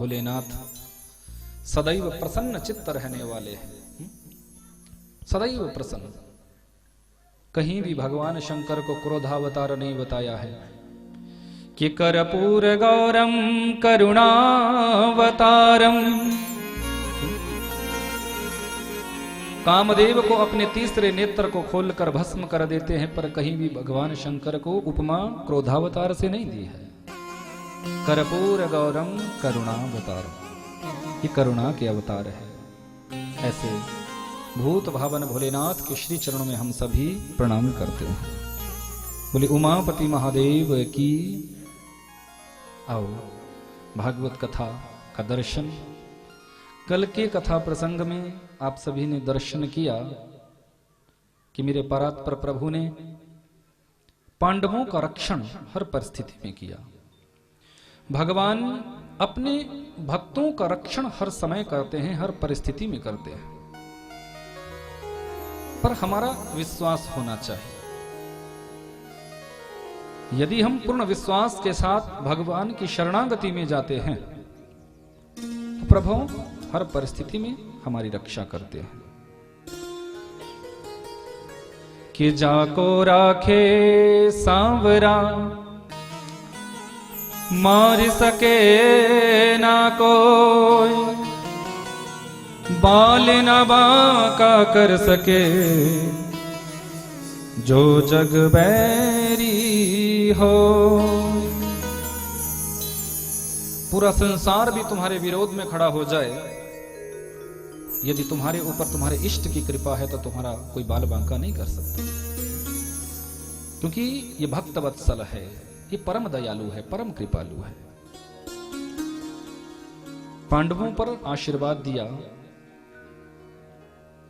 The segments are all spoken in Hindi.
भोलेनाथ सदैव प्रसन्न चित्त रहने वाले हैं, सदैव प्रसन्न। कहीं भी भगवान शंकर को क्रोधावतार नहीं बताया है कि कर्पूर गौरम करुणावतारम। कामदेव को अपने तीसरे नेत्र को खोलकर भस्म कर देते हैं, पर कहीं भी भगवान शंकर को उपमा क्रोधावतार से नहीं दी है। कर्पूर गौरम करुणावतारम, ये करुणा के अवतार है। ऐसे भूत भावन भोलेनाथ के श्री चरणों में हम सभी प्रणाम करते हैं। बोले उमापति महादेव की। आओ भागवत कथा का दर्शन। कल के कथा प्रसंग में आप सभी ने दर्शन किया कि मेरे परात्पर प्रभु ने पांडवों का रक्षण हर परिस्थिति में किया। भगवान अपने भक्तों का रक्षण हर समय करते हैं, हर परिस्थिति में करते हैं, पर हमारा विश्वास होना चाहिए। यदि हम पूर्ण विश्वास के साथ भगवान की शरणागति में जाते हैं तो प्रभु हर परिस्थिति में हमारी रक्षा करते हैं। कि जाको राखे सांवरा मार सके ना कोई, बाल न बांका कर सके जो जग बैरी हो। पूरा संसार भी तुम्हारे विरोध में खड़ा हो जाए, यदि तुम्हारे ऊपर तुम्हारे इष्ट की कृपा है तो तुम्हारा कोई बाल बांका नहीं कर सकता, क्योंकि ये भक्त वत्सल है, ये परम दयालु है, परम कृपालु है। पांडवों पर आशीर्वाद दिया।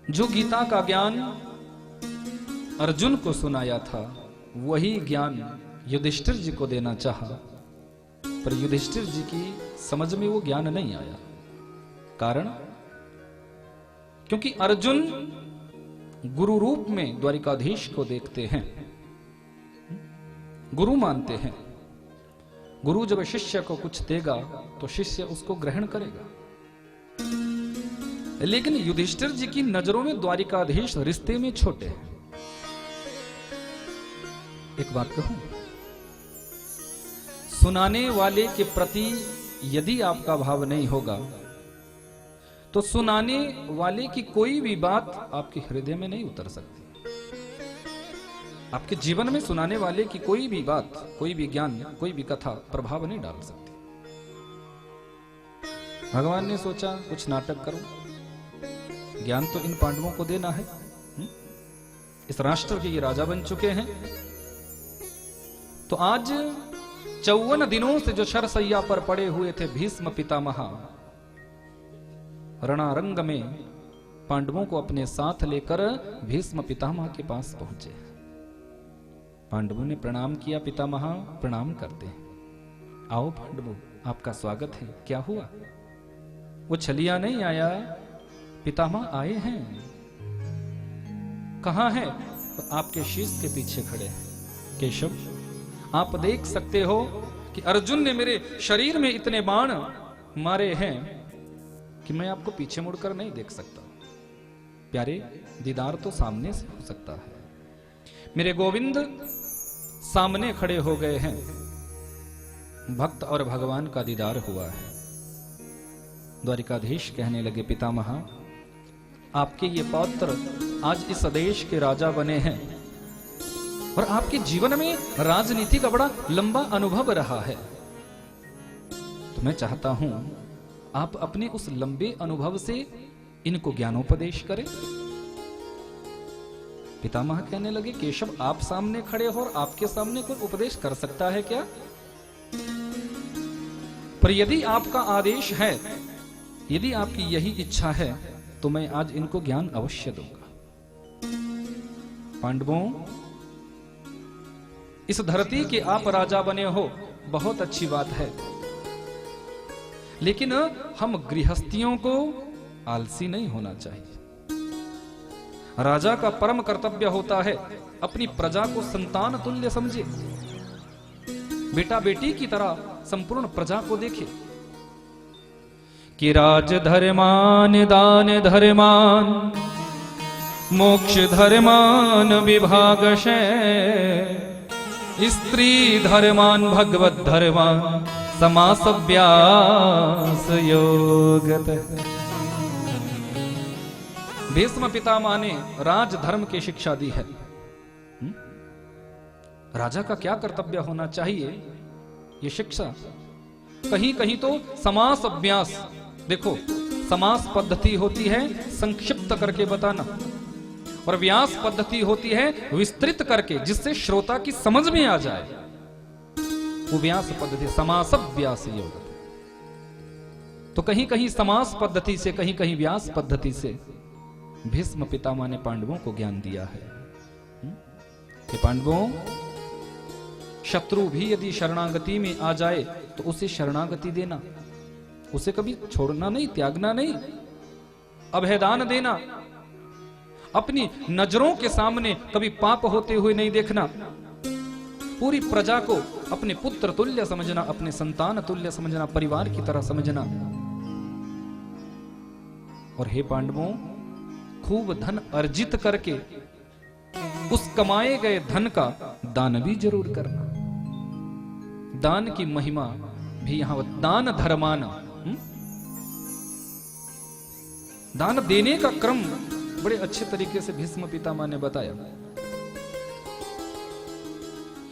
जो गीता का ज्ञान अर्जुन को सुनाया था वही ज्ञान युधिष्ठिर जी को देना चाहा, पर युधिष्ठिर जी की समझ में वो ज्ञान नहीं आया। कारण क्योंकि अर्जुन गुरु रूप में द्वारिकाधीश को देखते हैं, गुरु मानते हैं। गुरु जब शिष्य को कुछ देगा तो शिष्य उसको ग्रहण करेगा। लेकिन युधिष्ठिर जी की नजरों में द्वारिकाधीश रिश्ते में छोटे हैं। एक बात कहूं, सुनाने वाले के प्रति यदि आपका भाव नहीं होगा तो सुनाने वाले की कोई भी बात आपके हृदय में नहीं उतर सकती। आपके जीवन में सुनाने वाले की कोई भी बात, कोई भी ज्ञान, कोई भी कथा प्रभाव नहीं डाल सकती। भगवान ने सोचा कुछ नाटक करो, ज्ञान तो इन पांडवों को देना है। इस राष्ट्र के ये राजा बन चुके हैं, तो आज 54 दिनों से जो शरसैया पर पड़े हुए थे भीष्म पितामह, रणारंग में पांडवों को अपने साथ लेकर भीष्म पितामह के पास पहुंचे। पांडवों ने प्रणाम किया। पितामह प्रणाम करते हैं। आओ पांडवों, आपका स्वागत है। क्या हुआ? वो छलिया नहीं आया, पितामह आए हैं। कहां है? आपके शीश के पीछे खड़े हैं। केशव, आप देख सकते हो कि अर्जुन ने मेरे शरीर में इतने बाण मारे हैं कि मैं आपको पीछे मुड़कर नहीं देख सकता। प्यारे, दीदार तो सामने से हो सकता है। मेरे गोविंद सामने खड़े हो गए हैं, भक्त और भगवान का दीदार हुआ है। द्वारिकाधीश कहने लगे, पितामह आपके ये पौत्र आज इस देश के राजा बने हैं और आपके जीवन में राजनीति का बड़ा लंबा अनुभव रहा है, तो मैं चाहता हूं आप अपने उस लंबे अनुभव से इनको ज्ञानोपदेश करें। पितामह कहने लगे, केशव आप सामने खड़े हो और आपके सामने कोई उपदेश कर सकता है क्या? पर यदि आपका आदेश है, यदि आपकी यही इच्छा है, तो मैं आज इनको ज्ञान अवश्य दूंगा। पांडवों, इस धरती के आप राजा बने हो, बहुत अच्छी बात है, लेकिन हम गृहस्थियों को आलसी नहीं होना चाहिए। राजा का परम कर्तव्य होता है अपनी प्रजा को संतान तुल्य समझे, बेटा बेटी की तरह संपूर्ण प्रजा को देखे। कि राज धर्मान दान धर्मान मोक्ष धर्मान विभागशः स्त्री धर्मान भगवत धर्मान समासव्यास योगतः। भीष्म पितामह ने राज धर्म की शिक्षा दी है। राजा का क्या कर्तव्य होना चाहिए, ये शिक्षा। कहीं कहीं तो समास अभ्यास, देखो समास पद्धति होती है संक्षिप्त करके बताना, और व्यास पद्धति होती है विस्तृत करके, जिससे श्रोता की समझ में आ जाए, वो व्यास पद्धति समास व्यास योग। तो कहीं कहीं समास पद्धति से, कहीं कहीं व्यास पद्धति से भीष्म पितामह ने पांडवों को ज्ञान दिया है कि पांडवों, शत्रु भी यदि शरणागति में आ जाए तो उसे शरणागति देना, उसे कभी छोड़ना नहीं, त्यागना नहीं, अभयदान देना, अपनी नजरों के सामने कभी पाप होते हुए नहीं देखना, पूरी प्रजा को अपने पुत्र तुल्य समझना, अपने संतान तुल्य समझना, परिवार की तरह समझना। और हे पांडवों, खूब धन अर्जित करके उस कमाए गए धन का दान भी जरूर करना। दान की महिमा भी यहां दान धर्मान, दान देने का क्रम बड़े अच्छे तरीके से भीष्म पितामह ने बताया,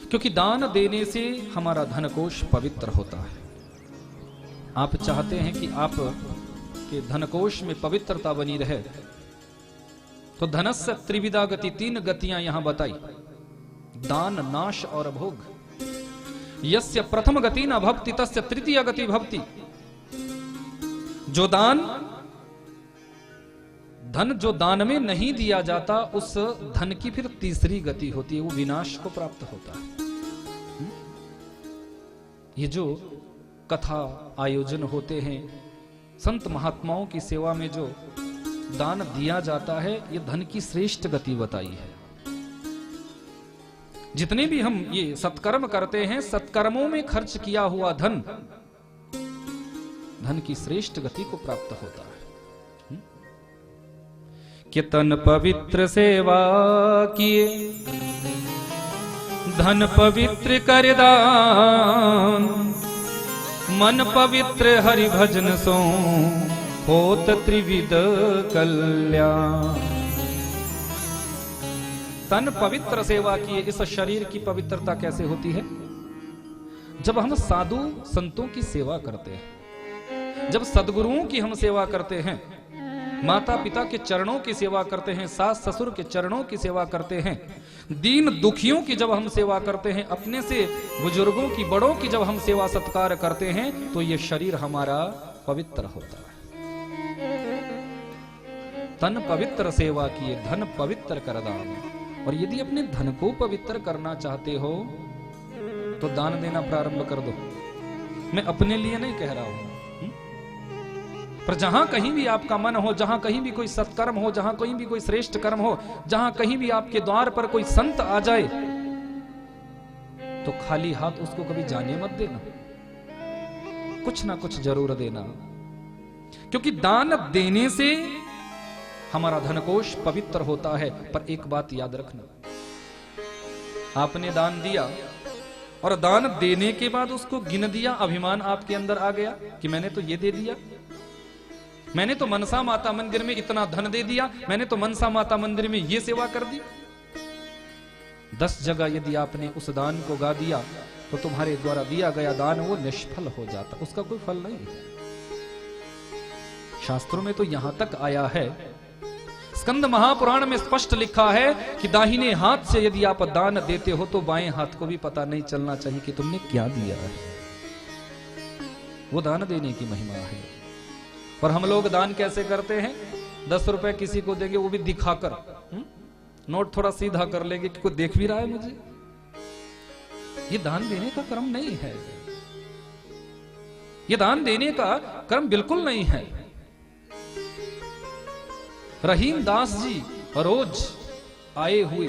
क्योंकि दान देने से हमारा धनकोश पवित्र होता है। आप चाहते हैं कि आप के धनकोश में पवित्रता बनी रहे, तो धनस्य त्रिविधा गति, 3 गतियां यहां बताई, दान, नाश और भोग। यस्य प्रथम गति न भक्ति तस्य तृतीय गति भक्ति। जो दान, धन जो दान में नहीं दिया जाता, उस धन की फिर तीसरी गति होती है, वो विनाश को प्राप्त होता है। ये जो कथा आयोजन होते हैं, संत महात्माओं की सेवा में जो दान दिया जाता है, ये धन की श्रेष्ठ गति बताई है। जितने भी हम ये सत्कर्म करते हैं, सत्कर्मों में खर्च किया हुआ धन, धन की श्रेष्ठ गति को प्राप्त होता है। कि तन पवित्र सेवा किए धन पवित्र कर दान, मन पवित्र हरि भजन सो होत त्रिविध कल्याण। तन पवित्र सेवा किए, इस शरीर की पवित्रता कैसे होती है? जब हम साधु संतों की सेवा करते हैं, जब सद्गुरुओं की हम सेवा करते हैं, माता पिता के चरणों की सेवा करते हैं, सास ससुर के चरणों की सेवा करते हैं, दीन दुखियों की जब हम सेवा करते हैं, अपने से बुजुर्गों की, बड़ों की जब हम सेवा सत्कार करते हैं, तो ये शरीर हमारा पवित्र होता है। तन पवित्र सेवा किए धन पवित्र कर दान। और यदि अपने धन को पवित्र करना चाहते हो तो दान देना प्रारंभ कर दो। मैं अपने लिए नहीं कह रहा हूं, पर जहां कहीं भी आपका मन हो, जहां कहीं भी कोई सत्कर्म हो, जहां कहीं भी कोई श्रेष्ठ कर्म हो, जहां कहीं भी आपके द्वार पर कोई संत आ जाए, तो खाली हाथ उसको कभी जाने मत देना, कुछ ना कुछ जरूर देना। क्योंकि दान देने से हमारा धनकोश पवित्र होता है। पर एक बात याद रखना, आपने दान दिया और दान देने के बाद उसको गिन दिया, अभिमान आपके अंदर आ गया कि मैंने तो ये दे दिया, मैंने तो मनसा माता मंदिर में इतना धन दे दिया, मैंने तो मनसा माता मंदिर में ये सेवा कर दी। 10 जगह यदि आपने उस दान को गा दिया तो तुम्हारे द्वारा दिया गया दान वो निष्फल हो जाता, उसका कोई फल नहीं है। शास्त्रों में तो यहां तक आया है, स्कंद महापुराण में स्पष्ट लिखा है कि दाहिने हाथ से यदि आप दान देते हो तो बाएं हाथ को भी पता नहीं चलना चाहिए कि तुमने क्या दिया है। वो दान देने की महिमा है। और हम लोग दान कैसे करते हैं? 10 रुपए किसी को देंगे, वो भी दिखाकर, नोट थोड़ा सीधा कर लेंगे कि कोई देख भी रहा है मुझे। ये दान देने का क्रम नहीं है, ये दान देने का क्रम बिल्कुल नहीं है। रहीम दास जी रोज आए हुए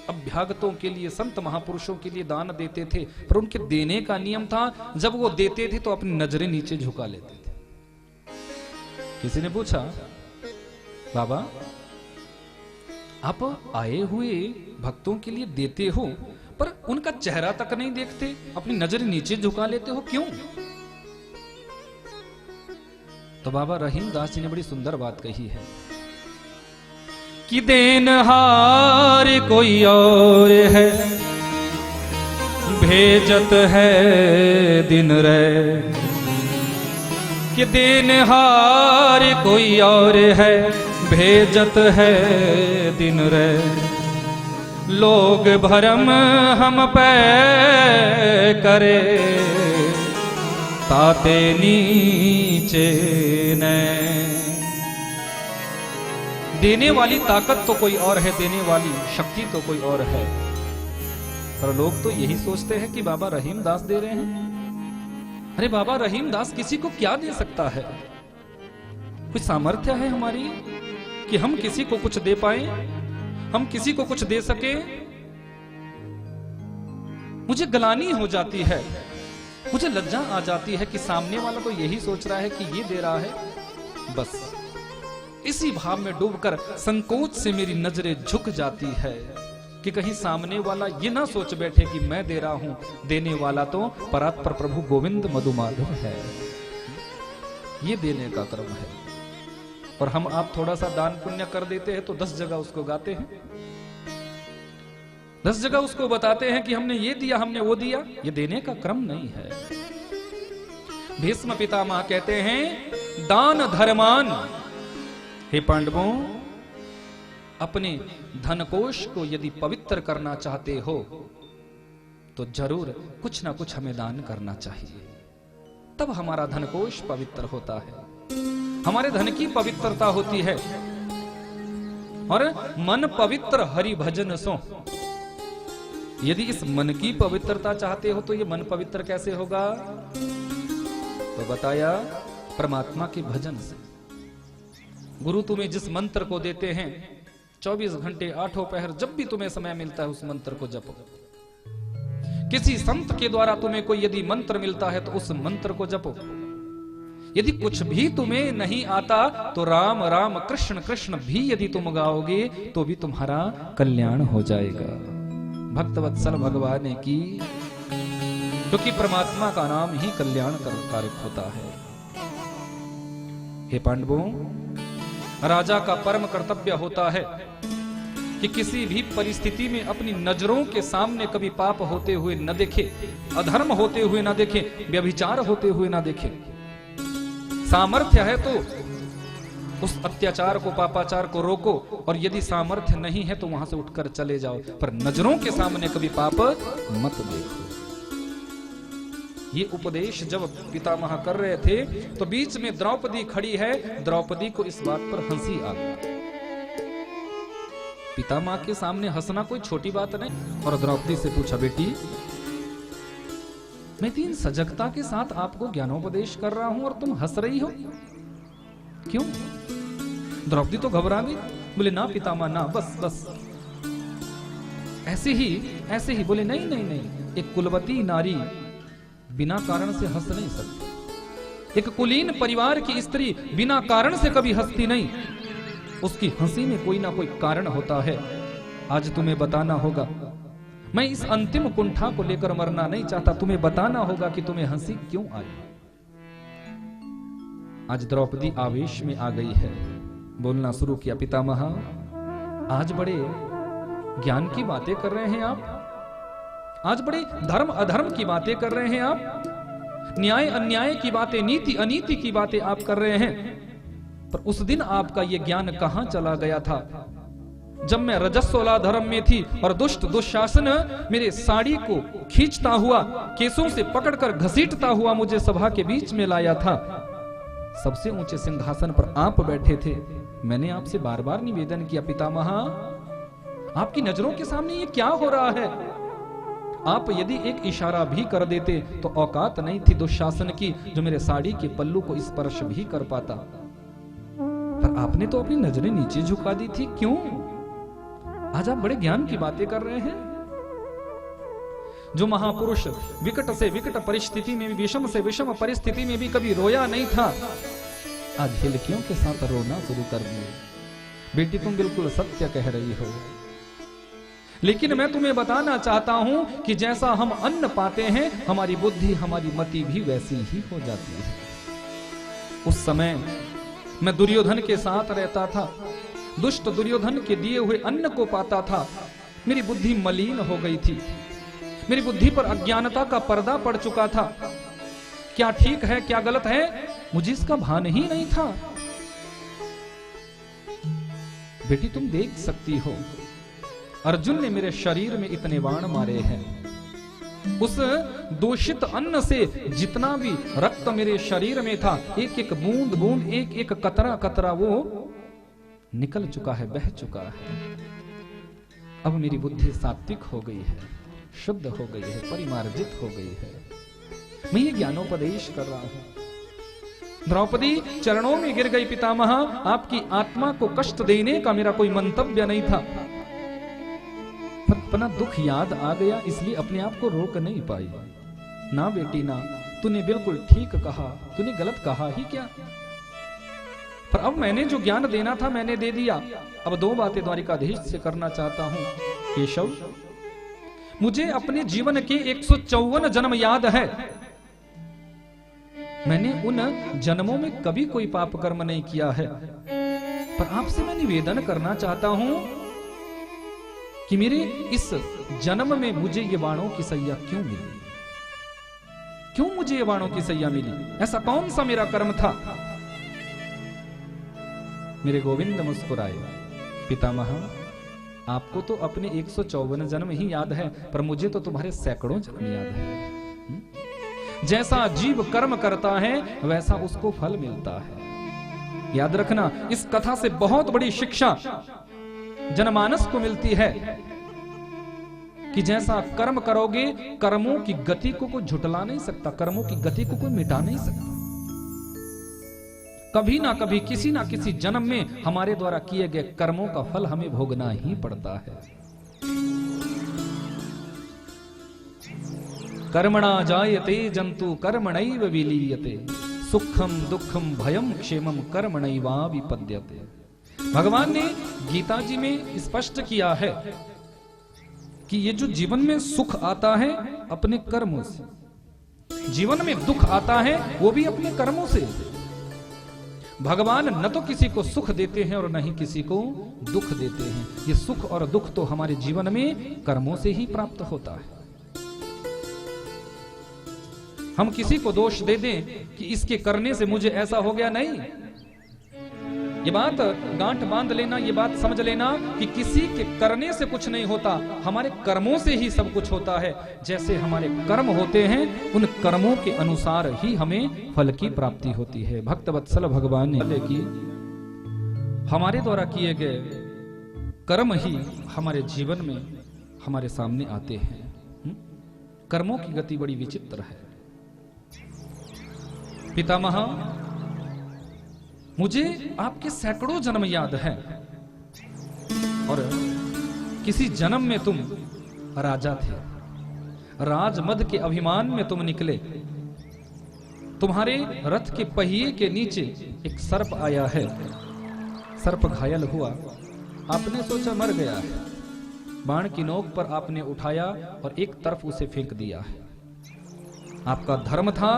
अभ्यागतों के लिए, संत महापुरुषों के लिए दान देते थे, पर उनके देने का नियम था, जब वो देते थे तो अपनी नजरें नीचे झुका लेते थे। किसी ने पूछा, बाबा आप आए हुए भक्तों के लिए देते हो पर उनका चेहरा तक नहीं देखते, अपनी नजर नीचे झुका लेते हो, क्यों? तो बाबा रहीम दास जी ने बड़ी सुंदर बात कही है कि देनहार कोई और है, भेजत है दिन रे, कि देनहार कोई और है, भेजत है दिन रे, लोग भरम हम पे करे, ताते नीचे न। देने वाली ताकत तो कोई और है, देने वाली शक्ति तो कोई और है, पर लोग तो यही सोचते हैं कि बाबा रहीम दास दे रहे हैं। अरे बाबा रहीम दास किसी को क्या दे सकता है? कोई सामर्थ्य है हमारी कि हम किसी को कुछ दे पाए, हम किसी को कुछ दे सके? मुझे ग्लानि हो जाती है, मुझे लज्जा आ जाती है कि सामने वाला तो यही सोच रहा है कि ये दे रहा है, बस इसी भाव में डूबकर संकोच से मेरी नजरें झुक जाती है कि कहीं सामने वाला ये ना सोच बैठे कि मैं दे रहा हूं, देने वाला तो परात्पर प्रभु गोविंद मधुमाधव है, ये देने का क्रम है। और हम आप थोड़ा सा दान पुण्य कर देते हैं तो 10 जगह उसको गाते हैं, 10 जगह उसको बताते हैं कि हमने ये दिया, हमने वो दिया, ये देने का क्रम नहीं है। भीष्म पितामह कहते हैं, दान धर्मान, हे पांडवों अपने धनकोश को यदि पवित्र करना चाहते हो तो जरूर कुछ ना कुछ हमें दान करना चाहिए, तब हमारा धनकोश पवित्र होता है, हमारे धन की पवित्रता होती है। और मन पवित्र हरि भजन सो, यदि इस मन की पवित्रता चाहते हो तो ये मन पवित्र कैसे होगा? तो बताया परमात्मा के भजन से। गुरु तुम्हें जिस मंत्र को देते हैं 24 घंटे 8 पहर जब भी तुम्हें समय मिलता है उस मंत्र को जपो। किसी संत के द्वारा तुम्हें कोई यदि मंत्र मिलता है तो उस मंत्र को जपो। यदि कुछ भी तुम्हें नहीं आता तो राम राम कृष्ण कृष्ण भी यदि तुम गाओगे तो भी तुम्हारा कल्याण हो जाएगा। भक्तवत्सल भगवान की, क्योंकि परमात्मा का नाम ही कल्याण कारक होता है। हे पांडवों, राजा का परम कर्तव्य होता है कि किसी भी परिस्थिति में अपनी नजरों के सामने कभी पाप होते हुए न देखे, अधर्म होते हुए न देखे, व्यभिचार होते हुए न देखे। सामर्थ्य है तो उस अत्याचार को, पापाचार को रोको, और यदि सामर्थ्य नहीं है तो वहां से उठकर चले जाओ, पर नजरों के सामने कभी पाप मत देखो। ये उपदेश जब पितामह कर रहे थे तो बीच में द्रौपदी खड़ी है। द्रौपदी को इस बात पर हंसी आ गई। पितामह के सामने हंसना कोई छोटी बात नहीं। और द्रौपदी से पूछा, बेटी मैं तीन सजगता के साथ आपको ज्ञानोपदेश कर रहा हूं और तुम हंस रही हो, क्यों? द्रौपदी तो घबरा गई, बोले ना पितामह ना, बस बस ऐसे ही। बोले नहीं नहीं नहीं, एक कुलवती नारी बिना कारण से हंस नहीं सकती। एक कुलीन परिवार की स्त्री बिना कारण से कभी हंसती नहीं, उसकी हंसी में कोई ना कोई कारण होता है। आज तुम्हें बताना होगा, मैं इस अंतिम कुंठा को लेकर मरना नहीं चाहता, तुम्हें बताना होगा कि तुम्हें हंसी क्यों आई। आज द्रौपदी आवेश में आ गई है, बोलना शुरू किया, पितामह आज बड़े ज्ञान की बातें कर रहे हैं आप, आज बड़े धर्म अधर्म की बातें कर रहे हैं आप, न्याय अन्याय की बातें, नीति अनीति की बातें आप कर रहे हैं, पर उस दिन आपका यह ज्ञान कहां चला गया था जब मैं रजस्वला धर्म में थी और दुष्ट दुशासन मेरे साड़ी को खींचता हुआ, केसों से पकड़कर घसीटता हुआ मुझे सभा के बीच में लाया था। सबसे ऊंचे सिंहासन पर आप बैठे थे। मैंने आपसे बार बार निवेदन किया, पितामह आपकी नजरों के सामने ये क्या हो रहा है? आप यदि एक इशारा भी कर देते तो औकात नहीं थी दुशासन की जो मेरे साड़ी के पल्लू को स्पर्श भी कर पाता, पर आपने तो अपनी नजरें नीचे झुका दी थी, क्यों? आज आप बड़े ज्ञान की बातें कर रहे हैं। जो महापुरुष विकट से विकट परिस्थिति में भी, विषम से विषम परिस्थिति में भी कभी रोया नहीं था, आज हिलकियों के साथ रोना शुरू कर दिए। बेटी तुम बिल्कुल सत्य कह रही हो, लेकिन मैं तुम्हें बताना चाहता हूं कि जैसा हम अन्न पाते हैं हमारी बुद्धि हमारी मति भी वैसी ही हो जाती है। उस समय मैं दुर्योधन के साथ रहता था, दुष्ट दुर्योधन के दिए हुए अन्न को पाता था। मेरी बुद्धि मलिन हो गई थी, मेरी बुद्धि पर अज्ञानता का पर्दा पड़ चुका था। क्या ठीक है क्या गलत है मुझे इसका भान ही नहीं था। बेटी तुम देख सकती हो, अर्जुन ने मेरे शरीर में इतने बाण मारे हैं। उस दूषित अन्न से जितना भी रक्त मेरे शरीर में था, एक एक बूंद बूंद, एक एक कतरा कतरा वो निकल चुका है, बह चुका है। अब मेरी बुद्धि सात्विक हो गई है, शुद्ध हो गई है, परिमार्जित हो गई है। मैं ये ज्ञानोपदेश कर रहा हूं। द्रौपदी चरणों में गिर गई, पितामह आपकी आत्मा को कष्ट देने का मेरा कोई मंतव्य नहीं था, पर अपना दुख याद आ गया इसलिए अपने आप को रोक नहीं पाई। ना बेटी ना, तूने बिल्कुल ठीक कहा, तूने गलत कहा ही क्या। पर अब मैंने जो ज्ञान देना था मैंने दे दिया। अब दो बातें द्वारिकाधीश से करना चाहता हूं। केशव, मुझे अपने जीवन के 154 जन्म याद है। मैंने उन जन्मों में कभी कोई पाप कर्म नहीं किया है, पर आपसे मैं निवेदन करना चाहता हूं कि मेरे इस जन्म में मुझे ये बाणों की सैया क्यों मिली, क्यों मुझे ये बाणों की सैया मिली, ऐसा कौन सा मेरा कर्म था। मेरे गोविंद मुस्कुराए, पितामह आपको तो अपने 154 जन्म ही याद है, पर मुझे तो तुम्हारे सैकड़ों जन्म याद है। जैसा जीव कर्म करता है वैसा उसको फल मिलता है। याद रखना, इस कथा से बहुत बड़ी शिक्षा जनमानस को मिलती है कि जैसा कर्म करोगे, कर्मों की गति को कोई झुटला नहीं सकता, कर्मों की गति को कोई मिटा नहीं सकता। कभी ना कभी किसी ना किसी जन्म में हमारे द्वारा किए गए कर्मों का फल हमें भोगना ही पड़ता है। कर्मणा जायते जंतु कर्मणैव विलीयते, सुखम दुखम भयम क्षेमम कर्मणैवाविपद्यते। भगवान ने गीता जी में स्पष्ट किया है कि ये जो जीवन में सुख आता है अपने कर्मों से, जीवन में दुख आता है वो भी अपने कर्मों से। भगवान न तो किसी को सुख देते हैं और न ही किसी को दुख देते हैं। ये सुख और दुख तो हमारे जीवन में कर्मों से ही प्राप्त होता है। हम किसी को दोष दे दें कि इसके करने से मुझे ऐसा हो गया, नहीं। ये बात गांठ बांध लेना, ये बात समझ लेना कि किसी के करने से कुछ नहीं होता, हमारे कर्मों से ही सब कुछ होता है। जैसे हमारे कर्म होते हैं उन कर्मों के अनुसार ही हमें फल की प्राप्ति होती है। भक्तवत्सल भगवान ने की हमारे द्वारा किए गए कर्म ही हमारे जीवन में हमारे सामने आते हैं। कर्मों की गति बड़ी विचित्र है। पितामह, मुझे आपके सैकड़ों जन्म याद हैं और किसी जन्म में तुम राजा थे, राजमद के अभिमान में तुम निकले। तुम्हारे रथ के पहिए के नीचे एक सर्प आया है, सर्प घायल हुआ, आपने सोचा मर गया है, बाण की नोक पर आपने उठाया और एक तरफ उसे फेंक दिया है। आपका धर्म था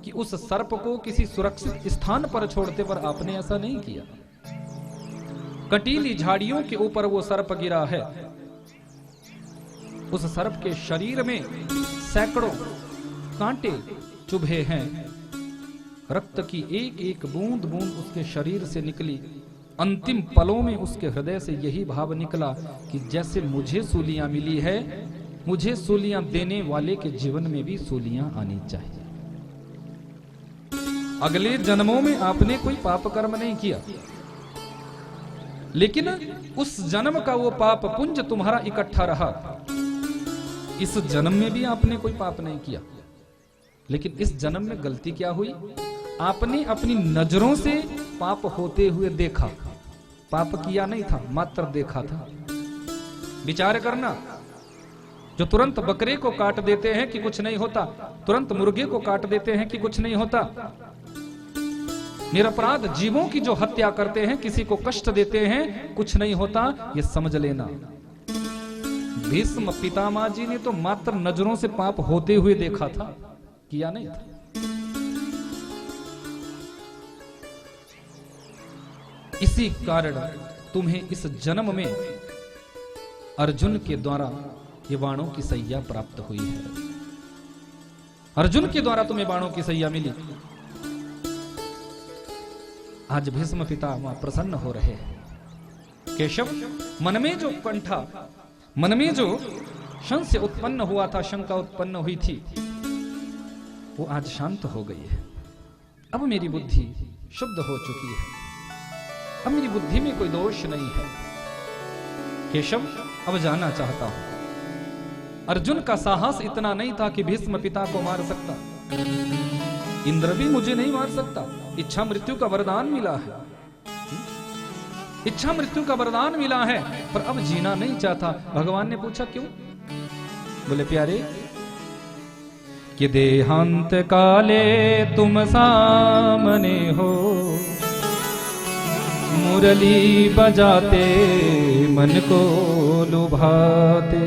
कि उस सर्प को किसी सुरक्षित स्थान पर छोड़ते, पर आपने ऐसा नहीं किया। कटीली झाड़ियों के ऊपर वो सर्प गिरा है। उस सर्प के शरीर में सैकड़ों कांटे चुभे हैं, रक्त की एक एक बूंद बूंद उसके शरीर से निकली। अंतिम पलों में उसके हृदय से यही भाव निकला कि जैसे मुझे सूलियां मिली है, मुझे सूलियां देने वाले के जीवन में भी सूलियां आनी चाहिए। अगले जन्मों में आपने कोई पाप कर्म नहीं किया, लेकिन उस जन्म का वो पाप पुंज तुम्हारा इकट्ठा रहा। इस जन्म में भी आपने कोई पाप नहीं किया, लेकिन इस जन्म में गलती क्या हुई, आपने अपनी नजरों से पाप होते हुए देखा, पाप किया नहीं था, मात्र देखा था। विचार करना, जो तुरंत बकरे को काट देते हैं कि कुछ नहीं होता, तुरंत मुर्गे को काट देते हैं कि कुछ नहीं होता, निरपराध जीवों की जो हत्या करते हैं, किसी को कष्ट देते हैं, कुछ नहीं होता, ये समझ लेना। भीष्म पितामह जी ने तो मात्र नजरों से पाप होते हुए देखा था, किया नहीं था। इसी कारण तुम्हें इस जन्म में अर्जुन के द्वारा ये बाणों की सैया प्राप्त हुई है। अर्जुन के द्वारा तुम्हें बाणों की सैया मिली। आज भीष्म पितामह प्रसन्न हो रहे हैं। केशव, मन में जो कंठा, मन में जो संशय उत्पन्न हुआ था, शंका उत्पन्न हुई थी, वो आज शांत हो गई है। अब मेरी बुद्धि शुद्ध हो चुकी है, अब मेरी बुद्धि में कोई दोष नहीं है। केशव, अब जाना चाहता हूं। अर्जुन का साहस इतना नहीं था कि भीष्म पिता को मार सकता, इंद्र भी मुझे नहीं मार सकता। इच्छा मृत्यु का वरदान मिला है, इच्छा मृत्यु का वरदान मिला है, पर अब जीना नहीं चाहता। भगवान ने पूछा क्यों? बोले प्यारे, कि देहांत काले तुम सामने हो, मुरली बजाते मन को लुभाते,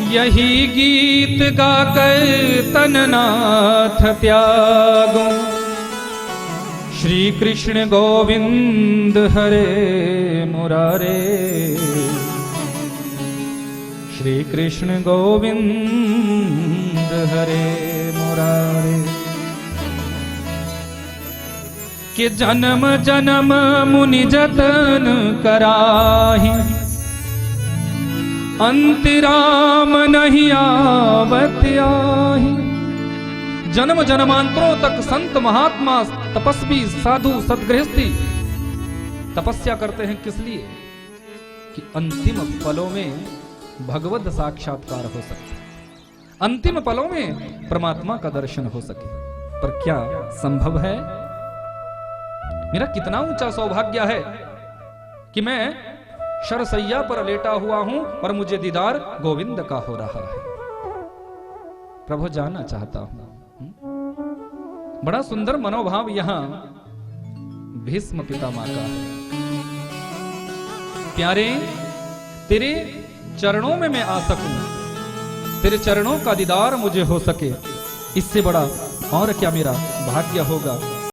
यही गीत गाकर तननाथ त्यागो, श्री कृष्ण गोविंद हरे मुरारे, श्री कृष्ण गोविंद हरे मुरारे। कि जन्म जन्म मुनि जतन कराहि, अंतराम नहीं आवत आहि। जन्म जन्मांतरों तक संत महात्मा तपस्वी साधु सदगृहस्थी तपस्या करते हैं, किस लिए? कि अंतिम पलों में भगवत साक्षात्कार हो सके, अंतिम पलों में परमात्मा का दर्शन हो सके। पर क्या संभव है? मेरा कितना ऊंचा सौभाग्य है कि मैं शरसैया पर लेटा हुआ हूं और मुझे दीदार गोविंद का हो रहा है। प्रभु, जानना चाहता हूं। बड़ा सुंदर मनोभाव यहां भीष्म पितामह का है। प्यारे, तेरे चरणों में मैं आ सकूं, तेरे चरणों का दीदार मुझे हो सके, इससे बड़ा और क्या मेरा भाग्य होगा।